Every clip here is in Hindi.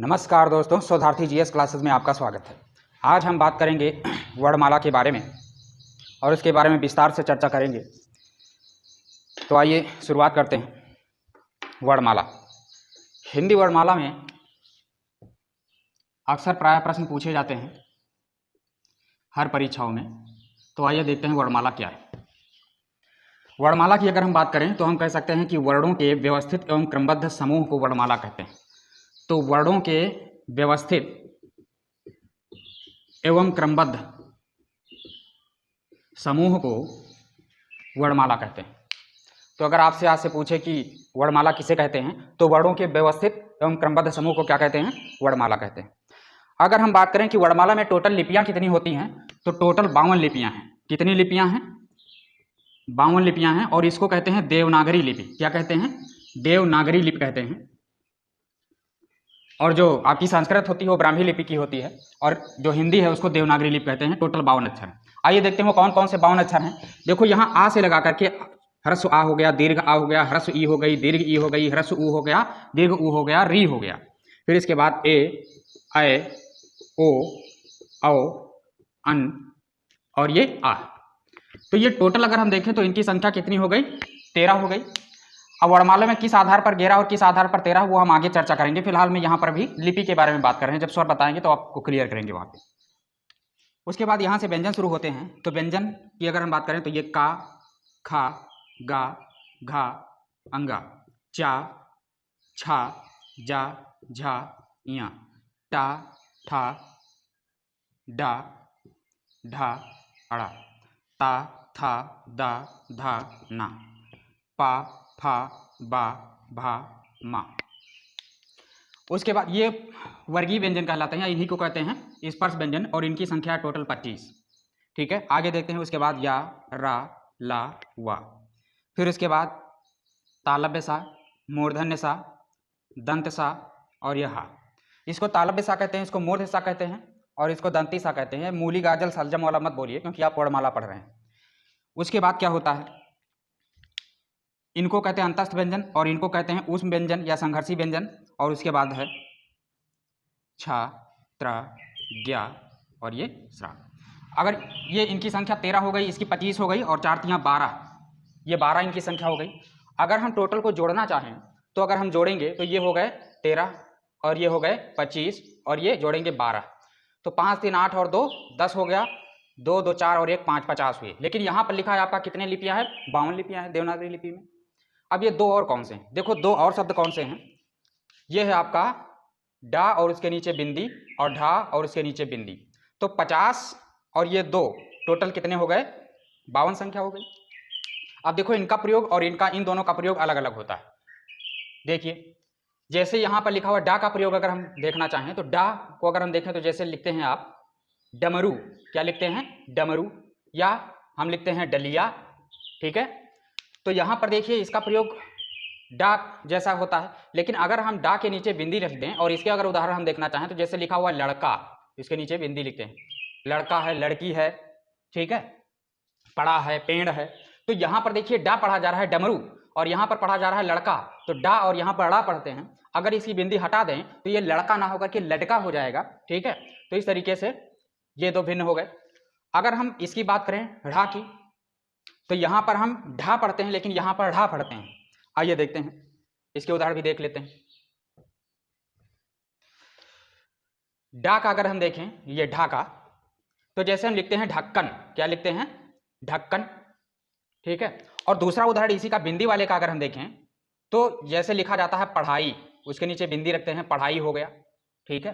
नमस्कार दोस्तों, शोधार्थी जीएस क्लासेस में आपका स्वागत है। आज हम बात करेंगे वर्णमाला के बारे में और उसके बारे में विस्तार से चर्चा करेंगे। तो आइए शुरुआत करते हैं। वर्णमाला, हिंदी वर्णमाला में अक्सर प्राय प्रश्न पूछे जाते हैं हर परीक्षाओं में। तो आइए देखते हैं वर्णमाला क्या है। वर्णमाला की अगर हम बात करें तो हम कह सकते हैं कि वर्णों के व्यवस्थित एवं क्रमबद्ध समूह को वर्णमाला कहते हैं। तो वर्णों के व्यवस्थित एवं क्रमबद्ध समूह को वर्णमाला कहते हैं। तो अगर आपसे आज से पूछे कि वर्णमाला किसे कहते हैं, तो वर्णों के व्यवस्थित एवं क्रमबद्ध समूह को क्या कहते हैं? वर्णमाला कहते हैं। अगर हम बात करें कि वर्णमाला में टोटल लिपियां कितनी होती हैं, तो टोटल 52 लिपियां हैं। कितनी लिपियां हैं? 52 लिपियां हैं। और इसको कहते हैं देवनागरी लिपि। क्या कहते हैं? देवनागरी लिपि कहते हैं। और जो आपकी संस्कृत होती है वो ब्राह्मी लिपि की होती है, और जो हिंदी है उसको देवनागरी लिपि कहते हैं। टोटल 52 अक्षर हैं। आइए देखते हैं वो कौन कौन से 52 अक्षर हैं। देखो, यहाँ आ से लगा करके ह्रस्व आ हो गया, दीर्घ आ हो गया, ह्रस्व ई हो गई, दीर्घ ई हो गई, ह्रस्व ऊ हो गया, दीर्घ ऊ हो गया, री हो गया। फिर इसके बाद ए, ऐ, ओ, औ, अन और ये आ। तो ये टोटल अगर हम देखें तो इनकी संख्या कितनी हो गई? 13 हो गई। अब वर्णमाला में किस आधार पर 11 और किस आधार पर 13, वो हम आगे चर्चा करेंगे। फिलहाल में यहाँ पर भी लिपि के बारे में बात कर रहे हैं। जब सर बताएंगे तो आपको क्लियर करेंगे वहाँ पे। उसके बाद यहाँ से व्यंजन शुरू होते हैं। तो व्यंजन की अगर हम बात करें तो ये का, खा, गा, घा, अंगा, चा, छा, जा, झा, इया, टा, ठा, डा, ढा, अड़ा, ता, था, दा, धा, ना, पा, फा, बा, भा, मा। उसके बाद ये वर्गीय व्यंजन कहलाते हैं, इन्हीं को कहते हैं स्पर्श व्यंजन, और इनकी संख्या टोटल 25। ठीक है, आगे देखते हैं। उसके बाद या, रा, ला, वा। फिर उसके बाद तालव्य सा, मूर्धन्य सा, दंत सा और यह हा। इसको तालव्य सा कहते हैं, इसको मूर्ध सा कहते हैं, और इसको दंती सा कहते हैं। मूली गाजल सलजम वाला मत बोलिए, क्योंकि आप वर्णमाला पढ़ रहे हैं। उसके बाद क्या होता है, इनको कहते हैं अंतस्थ व्यंजन, और इनको कहते हैं ऊष्म व्यंजन या संघर्षी व्यंजन। और उसके बाद है छा, त्र, ज्ञा और ये श्रा। अगर ये इनकी संख्या 13 हो गई, इसकी 25 हो गई, और 4 तियाँ 12, ये 12 इनकी संख्या हो गई। अगर हम टोटल को जोड़ना चाहें तो अगर हम जोड़ेंगे तो ये हो गए 13 और ये हो गए 25 और ये जोड़ेंगे 12। तो 5 3 8 और 2 10 हो गया। 2 2 4 और 1 5 50 हुए। लेकिन यहाँ पर लिखा है आपका कितने लिपियाँ हैं? 52 लिपियाँ हैं देवनागरी लिपि में। अब ये दो और कौन से हैं? देखो, दो और शब्द कौन से हैं। ये है आपका डा और उसके नीचे बिंदी, और ढा और उसके नीचे बिंदी। तो 50 और ये 2 टोटल कितने हो गए? 52 संख्या हो गई। अब देखो, इनका प्रयोग और इन दोनों का प्रयोग अलग अलग होता है। देखिए, जैसे यहाँ पर लिखा हुआ डा का प्रयोग अगर हम देखना चाहें तो डा को अगर हम देखें तो जैसे लिखते हैं आप डमरू। क्या लिखते हैं? डमरू। या हम लिखते हैं डलिया। ठीक है, तो यहाँ पर देखिए इसका प्रयोग डा जैसा होता है। लेकिन अगर हम डा के नीचे बिंदी रख दें, और इसके अगर उदाहरण हम देखना चाहें तो जैसे लिखा हुआ लड़का, इसके नीचे बिंदी लिखते हैं। लड़का है, लड़की है, ठीक है, पड़ा है, पेड़ है। तो यहाँ पर देखिए डा पढ़ा जा रहा है डमरू, और यहाँ पर पढ़ा जा रहा है लड़का। तो डा और यहाँ पर अड़ा पढ़ते हैं। अगर इसकी बिंदी हटा दें तो ये लड़का ना होकर के लड़का हो जाएगा। ठीक है, तो इस तरीके से ये दो भिन्न हो गए। अगर हम इसकी बात करें ढ़ा की, तो यहाँ पर हम ढा पढ़ते हैं, लेकिन यहाँ पर ढा पढ़ते हैं। आइए देखते हैं, इसके उदाहरण भी देख लेते हैं। डा का अगर हम देखें, ये ढा का, तो जैसे हम लिखते हैं ढक्कन। क्या लिखते हैं? ढक्कन। ठीक है, और दूसरा उदाहरण इसी का बिंदी वाले का अगर हम देखें तो जैसे लिखा जाता है पढ़ाई, उसके नीचे बिंदी रखते हैं, पढ़ाई हो गया। ठीक है,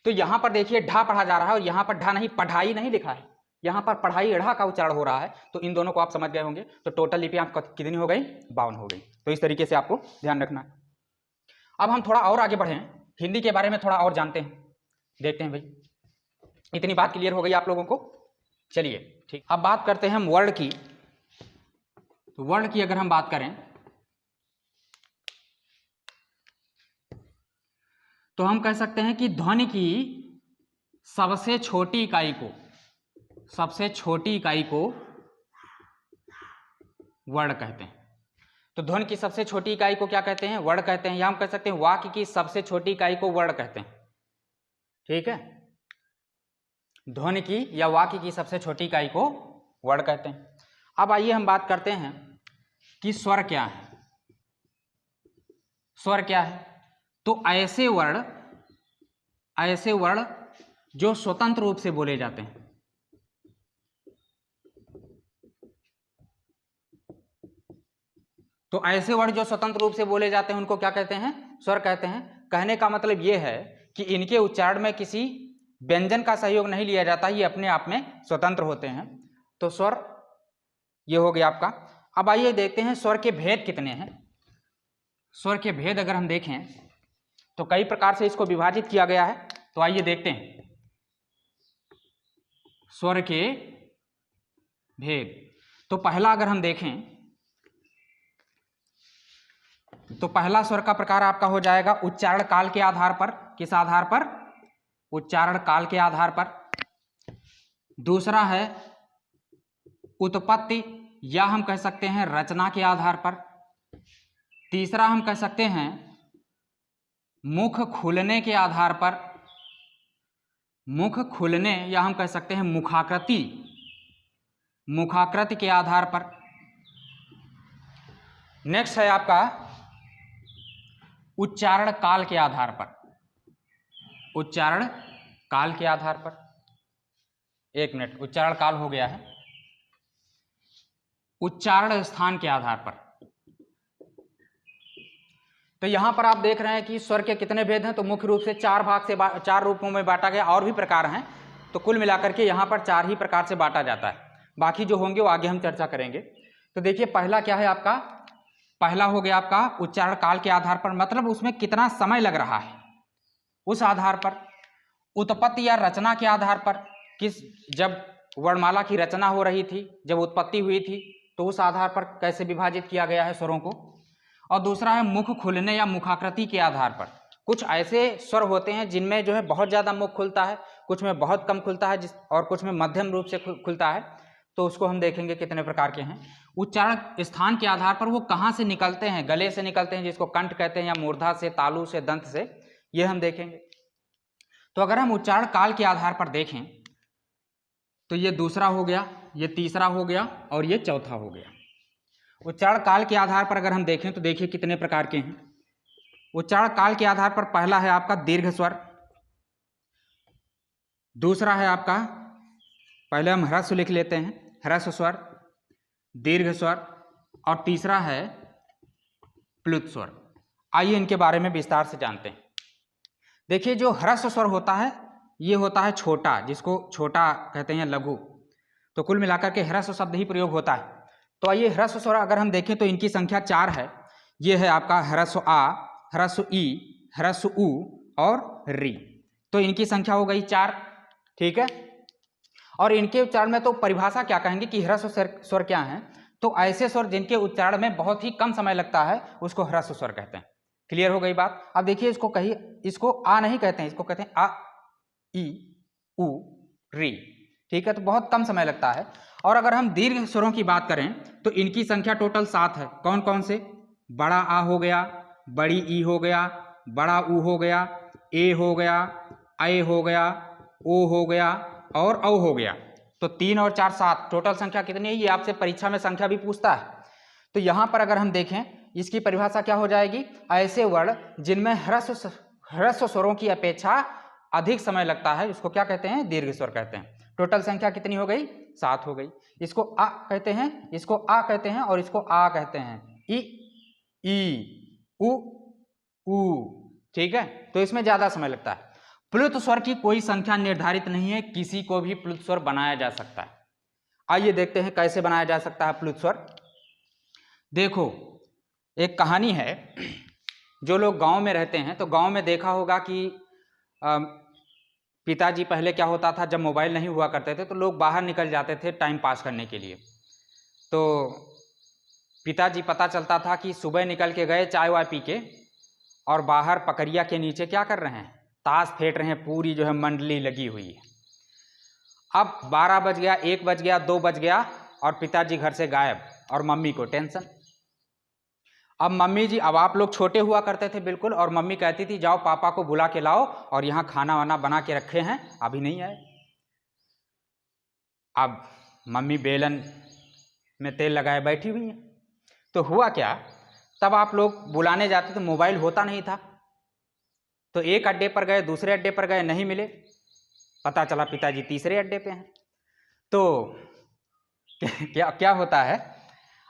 तो यहां पर देखिए ढा पढ़ा जा रहा है, और यहां पर ढा नहीं, पढ़ाई नहीं लिखा है, यहां पर पढ़ाई ढ़ा का उच्चारण हो रहा है। तो इन दोनों को आप समझ गए होंगे। तो टोटल लिपि आपको कितनी हो गई? 52 हो गई। तो इस तरीके से आपको ध्यान रखना है। अब हम थोड़ा और आगे बढ़े, हिंदी के बारे में थोड़ा और जानते हैं, देखते हैं भाई। इतनी बात क्लियर हो गई आप लोगों को? चलिए ठीक, अब बात करते हैं हम वर्ण की। तो वर्ण की अगर हम बात करें तो हम कह सकते हैं कि ध्वनि की सबसे छोटी इकाई को वर्ण कहते हैं। तो ध्वनि की सबसे छोटी इकाई को क्या कहते हैं? वर्ण कहते हैं, या हम कह सकते हैं वाक्य की सबसे छोटी इकाई को वर्ण कहते हैं। ठीक है, ध्वनि की या वाक्य की सबसे छोटी इकाई को वर्ण कहते हैं। अब आइए हम बात करते हैं कि स्वर क्या है। स्वर क्या है? तो ऐसे वर्ण जो स्वतंत्र रूप से बोले जाते हैं। तो ऐसे वर्ण जो स्वतंत्र रूप से बोले जाते हैं उनको क्या कहते हैं? स्वर कहते हैं। कहने का मतलब यह है कि इनके उच्चारण में किसी व्यंजन का सहयोग नहीं लिया जाता, ये अपने आप में स्वतंत्र होते हैं। तो स्वर ये हो गया आपका। अब आइए देखते हैं स्वर के भेद कितने हैं। स्वर के भेद अगर हम देखें तो कई प्रकार से इसको विभाजित किया गया है। तो आइए देखते हैं स्वर के भेद। तो पहला अगर हम देखें तो पहला स्वर का प्रकार आपका हो जाएगा उच्चारण काल के आधार पर। किस आधार पर? उच्चारण काल के आधार पर। दूसरा है उत्पत्ति या हम कह सकते हैं रचना के आधार पर। तीसरा हम कह सकते हैं मुख खुलने के आधार पर। मुख खुलने या हम कह सकते हैं मुखाकृति के आधार पर। नेक्स्ट है आपका उच्चारण काल के आधार पर। उच्चारण काल के आधार पर, एक मिनट, उच्चारण काल हो गया है। उच्चारण स्थान के आधार पर। तो यहां पर आप देख रहे हैं कि स्वर के कितने भेद हैं। तो मुख्य रूप से चार रूपों में बांटा गया, और भी प्रकार हैं। तो कुल मिलाकर के यहां पर 4 ही प्रकार से बांटा जाता है। बाकी जो होंगे वो आगे हम चर्चा करेंगे। तो देखिए पहला क्या है आपका? पहला हो गया आपका उच्चारण काल के आधार पर, मतलब उसमें कितना समय लग रहा है उस आधार पर। उत्पत्ति या रचना के आधार पर, जब वर्णमाला की रचना हो रही थी, जब उत्पत्ति हुई थी, तो उस आधार पर कैसे विभाजित किया गया है स्वरों को। और दूसरा है मुख खुलने या मुखाकृति के आधार पर। कुछ ऐसे स्वर होते हैं जिनमें जो है बहुत ज़्यादा मुख खुलता है, कुछ में बहुत कम खुलता है, और कुछ में मध्यम रूप से खुलता है। तो उसको हम देखेंगे कितने प्रकार के हैं। उच्चारण स्थान के आधार पर वो कहाँ से निकलते हैं, गले से निकलते हैं जिसको कंठ कहते हैं, या मूर्धा से, तालु से, दंत से, ये हम देखेंगे। तो अगर हम उच्चारण काल के आधार पर देखें तो ये दूसरा हो गया, ये तीसरा हो गया, और ये चौथा हो गया। उच्चारण काल के आधार पर अगर हम देखें तो देखिए कितने प्रकार के हैं। उच्चारण काल के आधार पर पहला है आपका दीर्घ स्वर। दूसरा है आपका, पहले हम ह्रस्व लिख लेते हैं, ह्रस्व स्वर, दीर्घ स्वर, और तीसरा है प्लुत स्वर। आइए इनके बारे में विस्तार से जानते हैं। देखिए जो ह्रस्व स्वर होता है ये होता है छोटा, जिसको छोटा कहते हैं, लघु। तो कुल मिलाकर के ह्रस्व शब्द ही प्रयोग होता है। तो आइए ह्रस्व स्वर अगर हम देखें तो इनकी संख्या 4 है। ये है आपका ह्रस्व आ, ह्रस्व ई, ह्रस्व उ और री। तो इनकी संख्या हो गई 4। ठीक है, और इनके उच्चारण में तो परिभाषा क्या कहेंगे कि ह्रस्व स्वर क्या है? तो ऐसे स्वर जिनके उच्चारण में बहुत ही कम समय लगता है उसको ह्रस्व स्वर कहते हैं। क्लियर हो गई बात? अब देखिए इसको कहिए, इसको आ नहीं कहते हैं, इसको कहते हैं आ, ई, उ, री। ठीक है, तो बहुत कम समय लगता है। और अगर हम दीर्घ स्वरों की बात करें तो इनकी संख्या टोटल 7 है। कौन कौन से? बड़ा आ हो गया, बड़ी ई हो गया, बड़ा उ हो गया, ए हो गया, ऐ हो गया, ओ हो गया और औ हो गया। तो 3 और 4 7, टोटल संख्या कितनी है? ये आपसे परीक्षा में संख्या भी पूछता है। तो यहाँ पर अगर हम देखें इसकी परिभाषा क्या हो जाएगी? ऐसे वर्ण जिनमें ह्रस्व स्वरों की अपेक्षा अधिक समय लगता है उसको क्या कहते हैं? दीर्घ स्वर कहते हैं। टोटल संख्या कितनी हो गई? 7 हो गई। इसको आ कहते हैं, इसको आ कहते हैं, और इसको आ कहते हैं। ई, ई, उ, उ। ठीक है, तो इसमें ज्यादा समय लगता है। प्लुत स्वर की कोई संख्या निर्धारित नहीं है, किसी को भी प्लुत स्वर बनाया जा सकता है। आइए देखते हैं कैसे बनाया जा सकता है प्लुत स्वर। देखो एक कहानी है, जो लोग गांव में रहते हैं तो गांव में देखा होगा कि पिताजी पहले क्या होता था, जब मोबाइल नहीं हुआ करते थे तो लोग बाहर निकल जाते थे टाइम पास करने के लिए। तो पिताजी पता चलता था कि सुबह निकल के गए चाय वाय पी के, और बाहर पकड़िया के नीचे क्या कर रहे हैं? ताश फेंट रहे हैं, पूरी जो है मंडली लगी हुई है। अब 12 बज गया, 1 बज गया, 2 बज गया, और पिताजी घर से गायब, और मम्मी को टेंशन। अब मम्मी जी, अब आप लोग छोटे हुआ करते थे बिल्कुल, और मम्मी कहती थी जाओ पापा को बुला के लाओ और यहाँ खाना वाना बना के रखे हैं, अभी नहीं आए। अब मम्मी बेलन में तेल लगाए बैठी हुई है। तो हुआ क्या, तब आप लोग बुलाने जाते तो मोबाइल होता नहीं था, तो एक अड्डे पर गए, दूसरे अड्डे पर गए, नहीं मिले, पता चला पिताजी तीसरे अड्डे पे हैं। तो क्या क्या होता है,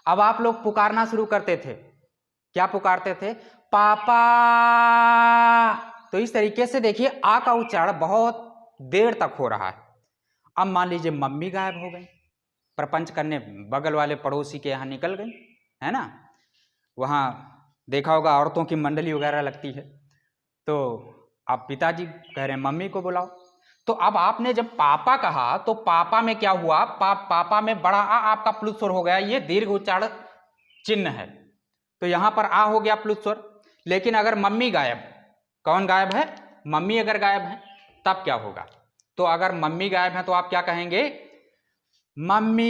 अब आप लोग पुकारना शुरू करते थे। क्या पुकारते थे? पापा। तो इस तरीके से देखिए आ का उच्चारण बहुत देर तक हो रहा है। अब मान लीजिए मम्मी गायब हो गई, प्रपंच करने बगल वाले पड़ोसी के यहाँ निकल गई, है ना, वहाँ देखा होगा औरतों की मंडली वगैरह लगती है। तो अब पिताजी कह रहे हैं मम्मी को बुलाओ। तो अब आपने जब पापा कहा तो पापा में क्या हुआ, पापा में बड़ा आ आपका प्लुत स्वर हो गया, ये दीर्घ उच्चारण चिन्ह है, तो यहां पर आ हो गया प्लुत स्वर। लेकिन अगर मम्मी गायब, कौन गायब है? मम्मी अगर गायब है तब क्या होगा? तो अगर मम्मी गायब है तो आप क्या कहेंगे? मम्मी।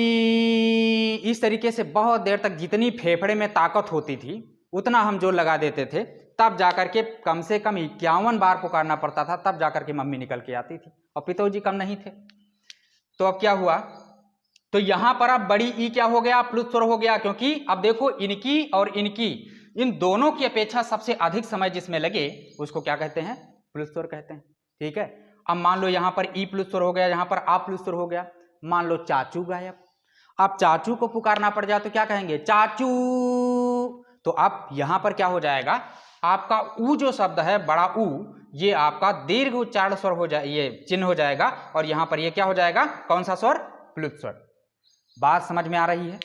इस तरीके से बहुत देर तक जितनी फेफड़े में ताकत होती थी उतना हम जोर लगा देते थे, तब जाकर के कम से कम 51 बार पुकारना पड़ता था, तब जाकर के मम्मी निकल के आती थी, और पिताजी कम नहीं थे। तो अब क्या हुआ, तो यहां पर अब बड़ी ई क्या हो गया? प्लुत स्वर हो गया, क्योंकि अब देखो इनकी और इनकी, इन दोनों की अपेक्षा सबसे अधिक समय जिसमें लगे उसको क्या कहते हैं? प्लुत स्वर कहते हैं। ठीक है, अब मान लो यहां पर ई प्लुत स्वर हो गया, यहां पर आ प्लुत स्वर हो गया। मान लो चाचू गायब, अब चाचू को पुकारना पड़ जाए तो क्या कहेंगे? चाचू। तो अब यहां पर क्या हो जाएगा, आपका ऊ जो शब्द है, बड़ा ऊ, ये आपका दीर्घ उच्चारण स्वर हो जाए, ये चिन्ह हो जाएगा, और यहां पर ये क्या हो जाएगा? कौन सा स्वर? प्लुत स्वर। बात समझ में आ रही है?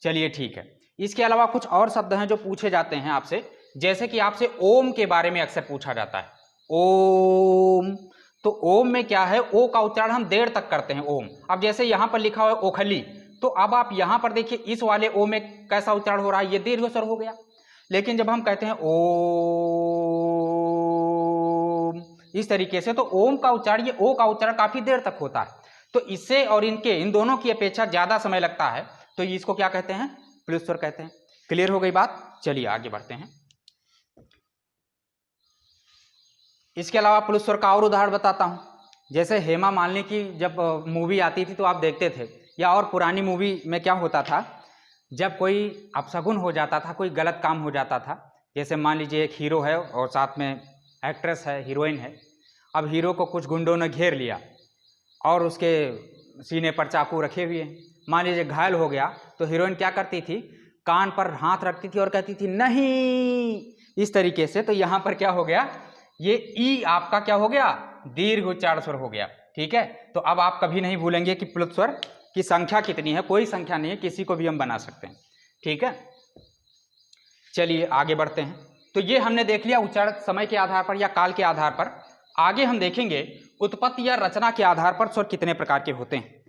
चलिए ठीक है। इसके अलावा कुछ और शब्द हैं जो पूछे जाते हैं आपसे, जैसे कि आपसे ओम के बारे में अक्सर पूछा जाता है। ओम, तो ओम में क्या है? ओ का उच्चारण हम देर तक करते हैं, ओम। अब जैसे यहां पर लिखा हुआ है ओखली, तो अब आप यहां पर देखिए इस वाले ओ में कैसा उच्चारण हो रहा है? ये दीर्घ स्वर हो गया। लेकिन जब हम कहते हैं ओम इस तरीके से, तो ओम का उच्चारण, ये ओ का उच्चारण काफी देर तक होता है, तो इससे और इनके, इन दोनों की अपेक्षा ज्यादा समय लगता है, तो इसको क्या कहते हैं? प्लुत स्वर कहते हैं। क्लियर हो गई बात? चलिए आगे बढ़ते हैं। इसके अलावा प्लुत स्वर का और उदाहरण बताता हूं। जैसे हेमा मालिनी की जब मूवी आती थी तो आप देखते थे, या और पुरानी मूवी में क्या होता था, जब कोई अपशगुन हो जाता था, कोई गलत काम हो जाता था, जैसे मान लीजिए एक हीरो है और साथ में एक्ट्रेस है, हीरोइन है। अब हीरो को कुछ गुंडों ने घेर लिया और उसके सीने पर चाकू रखे हुए हैं, मान लीजिए घायल हो गया, तो हीरोइन क्या करती थी? कान पर हाथ रखती थी और कहती थी नहीं, इस तरीके से। तो यहां पर क्या हो गया? ये ई आपका क्या हो गया? दीर्घ उच्चारण स्वर हो गया। ठीक है, तो अब आप कभी नहीं भूलेंगे कि प्लुत स्वर की संख्या कितनी है, कोई संख्या नहीं है, किसी को भी हम बना सकते हैं। ठीक है, चलिए आगे बढ़ते हैं। तो ये हमने देख लिया उच्चारण समय के आधार पर या काल के आधार पर। आगे हम देखेंगे उत्पत्ति या रचना के आधार पर स्वर कितने प्रकार के होते हैं।